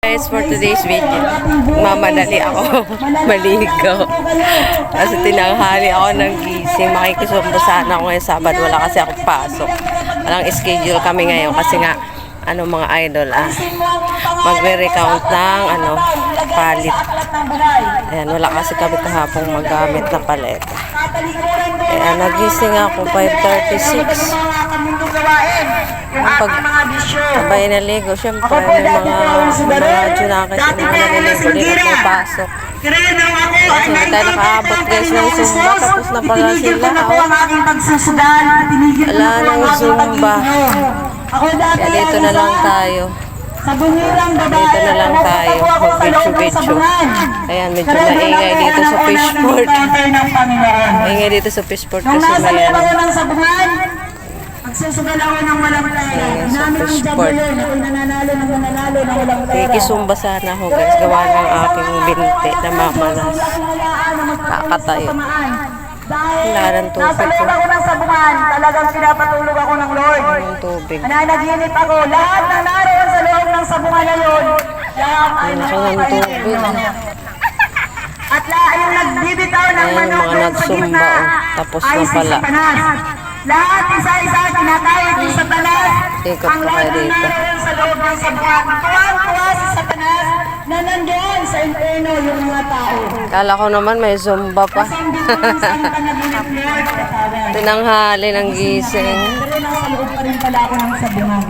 Guys, for today's video, mamadali ako maligo. Kasi tinanghali ako ng gising. Makikisumbo sana ako ngayong Sabado. Wala kasi ako pasok. Walang schedule kami ngayon kasi nga, mga idol, magre-recount ng, palit. Ayan, wala kasi kami kahapong magamit na paleta. Ayan, nagising ako 5:36. Pag sabay naligo, syempre may mga junakit yung mga naliligo, di na may pasok. Kasi hindi tayo nakaabot guys ng Zumba, tapos na pala sila. Wala nang Zumba. Kaya dito na lang tayo. Dito na lang tayo, mag-video-video. Ayan, medyo maingay dito sa fishport. Maingay dito sa fishport kasi may magsusugal ako ng walang tayo. Namin ang jumbo yun. Ako'y nananalo ng walang tayo. Kikisumba sana ako guys. Gawa ng aking binti na mamalas. Kakatayo. Wala ng tubig. Nasalit ako ng sabungan. Talagang pinapatulog ako ng Lord. Yung tubig. Nananaginip ako. Lahat na naroon sa loob ng sabungan na yun. Lahat ay tubig. At lahat yung nagbibitaw ng manok mga nagsumba. Tapos na pala. Lahat isa-isa kinakayat ni Satanas. Ikot Ang ko kayo lahat na dito. naroon sa loob ng sabungan. Tuwang-tuwa si Satanas na nandoon sa inferno yung mga tao. Kala ko naman may Zumba pa. Kasi hindi ko yung saan panaginip Lord. Tinanghali ng gising. Pero nasa loob pa rin pala ako ng sabungan.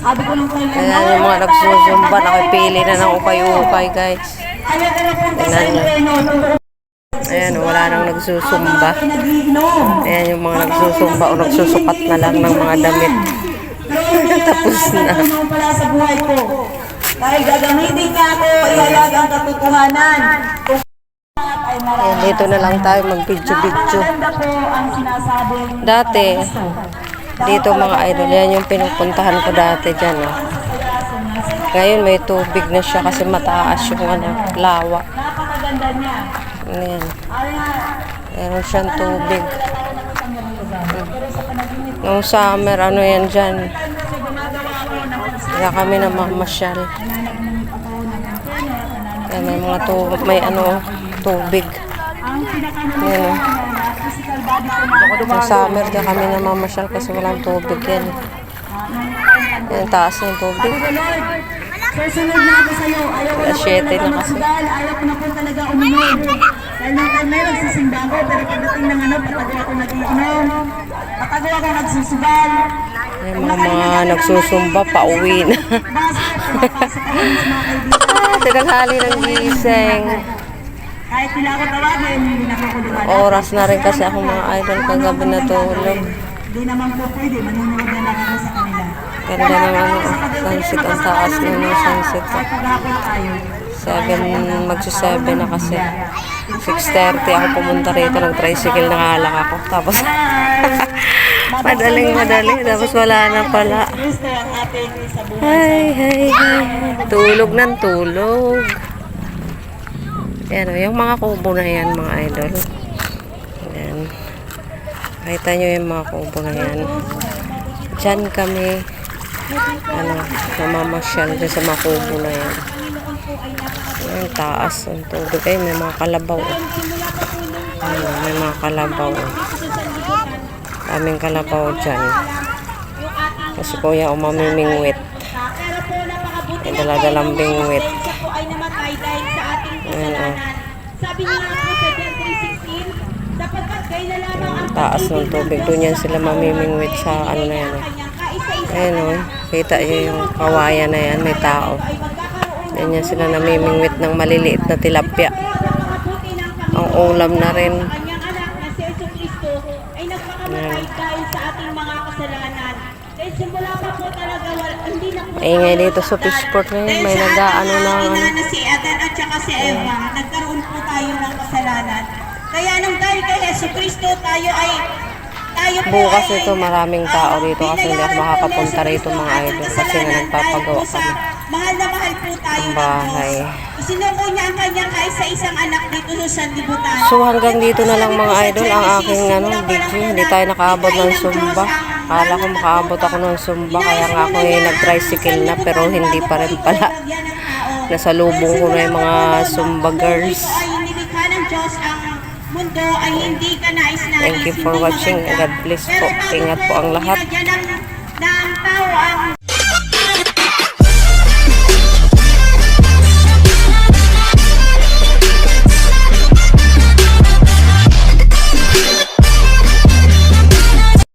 Sabi ko lang kayo, Ayan yung mga nagsusumba. Nakipili na ng ukay-ukay guys. ayaw ko na punta sa Tingnan nyo. inferno. Ayan, wala nang nagsusumba. Ayan yung mga nagsusumba o nagsusukat na lang ng mga damit. Tapos na. Ano pala sa buhay ko? Dahil gagamitin niya ako, ihalag ang katotohanan. Ayan, dito na lang tayo mag-video-video. Napakaganda po ang sinasabing Dati, dito mga idol, yan yung pinupuntahan ko dati dyan. Ngayon may tubig na siya kasi mataas yung lawa. napakaganda niya. Ayan. Meron siyang tubig. Nung summer, yan dyan. Kaya kami na mamasyal. Kaya may mga tubig. Ayan. Nung summer, kaya kami na mamasyal kasi walang tubig yan. Ayan, taas ng tubig. Susunod na ako sa'yo. Ayaw ko na po Asyete talaga na kasi. magsugal. Ayaw ko na po talaga uminom. Dahil nung time na yun, nagsisimba ako. Pero pagdating ng patago ako nag-iinom. Patago ako nagsusugal. Yung mga nagsusumba, pauwi na. Pumapasok ako sa mga kaibigan. Tinaghali ng gising. Kahit pila ako tawagin, hindi na ako lumalapit. Oras na rin kasi ako mga idol kagabi na tulog. Hindi naman po pwede. Manunood na lang ako sa kanila. Ganda naman sunset, ang taas na ng sunset. Paghapon tayo. 7, magsi-7 na kasi. 6:30 ako pumunta rito, nag-tricycle na nga lang ako. Tapos, madali. Tapos wala na pala. Gusto ang ating sabungan. Ay. Tulog ng tulog. Yan o, yung mga kubo na yan, mga idol. Yan. Nakita nyo yung mga kubo na yan. Diyan kami, namamasyal dyan sa mga kubo na yan. Yan, taas ang tubig. Ay, may mga kalabaw. May mga kalabaw. Kaming kalabaw dyan. Kasi kuya, mamimingwit. May daladalang bingwit. Ayan, Sabi niya nga po sa John 3:16, sapagkat kayo na lamang ang taas ng tubig. Doon yan sila mamimingwit sa na yan. Ayan o, kita nyo yung kawayan na yan, may tao. Yan yan sila namimingwit ng maliliit na tilapia. Ang ulam na rin. kanyang anak na si Jesucristo ay nagpakamatay dahil sa ating mga kasalanan. Dahil simula pa po talaga, hindi na po Ingay dito sa fishport na yun, may nag-ano na na si Adan at saka si Eva, nagkaroon po tayo ng kasalanan. Kaya nung dahil kay Jesucristo tayo po bukas ay- ito maraming tao dito kasi hindi ako makakapunta rito mga idol kasi nga nagpapagawa kami Mahal na mahal po tayo ng bahay. Isinuko niya ang kanyang kaisa-isang anak dito sa sanlibutan. So hanggang dito na lang mga idol ang aking video. Hindi tayo nakaabot ng Zumba. Akala ko makaabot ako ng Zumba kaya nga ako nag-tricycle na pero hindi pa rin pala. Nasalubong ko na yung mga Zumba girls. Ay nilikha ng Diyos ang mundo ay hindi ka nais-nais. Thank you for watching. God bless po. Ingat po ang lahat. Ng tao ang